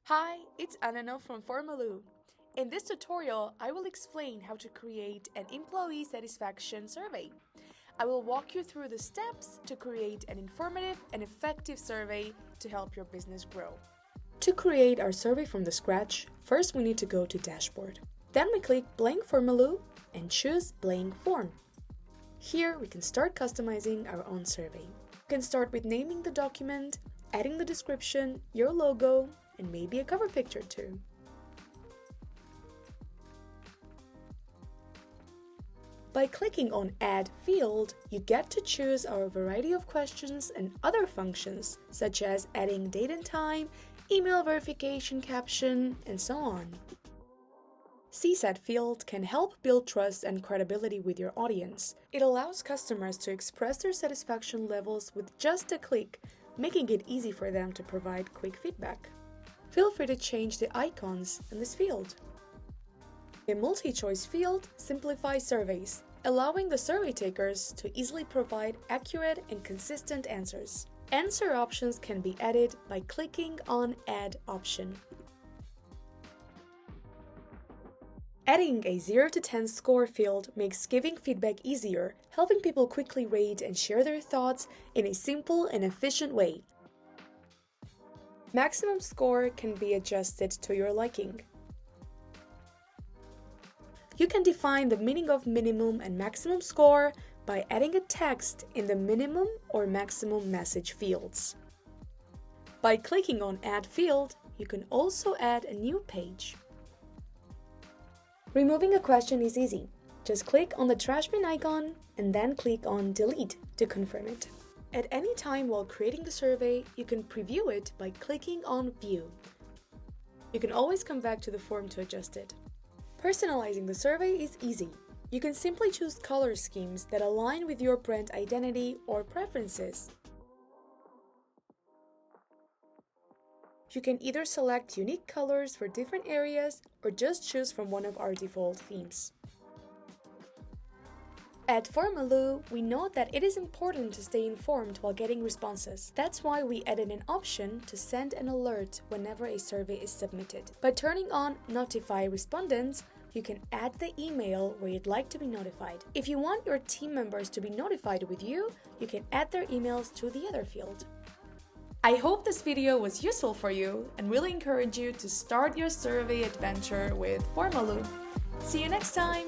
Hi, it's Anna from Formaloo. In this tutorial, I will explain how to create an employee satisfaction survey. I will walk you through the steps to create an informative and effective survey to help your business grow. To create our survey from the scratch, first we need to go to Dashboard. Then we click Blank Formaloo and choose Blank Form. Here we can start customizing our own survey. You can start with naming the document, adding the description, your logo, and maybe a cover picture too. By clicking on Add Field, you get to choose our variety of questions and other functions, such as adding date and time, email verification caption, and so on. CSAT field can help build trust and credibility with your audience. It allows customers to express their satisfaction levels with just a click, making it easy for them to provide quick feedback. Feel free to change the icons in this field. A multi-choice field simplifies surveys, allowing the survey takers to easily provide accurate and consistent answers. Answer options can be added by clicking on Add option. Adding a 0 to 10 score field makes giving feedback easier, helping people quickly rate and share their thoughts in a simple and efficient way. Maximum score can be adjusted to your liking. You can define the meaning of minimum and maximum score by adding a text in the minimum or maximum message fields. By clicking on Add Field, you can also add a new page. Removing a question is easy. Just click on the trash bin icon and then click on Delete to confirm it. At any time while creating the survey, you can preview it by clicking on View. You can always come back to the form to adjust it. Personalizing the survey is easy. You can simply choose color schemes that align with your brand identity or preferences. You can either select unique colors for different areas or just choose from one of our default themes. At Formaloo, we know that it is important to stay informed while getting responses. That's why we added an option to send an alert whenever a survey is submitted. By turning on Notify Respondents, you can add the email where you'd like to be notified. If you want your team members to be notified with you, you can add their emails to the other field. I hope this video was useful for you and really encourage you to start your survey adventure with Formaloo. See you next time!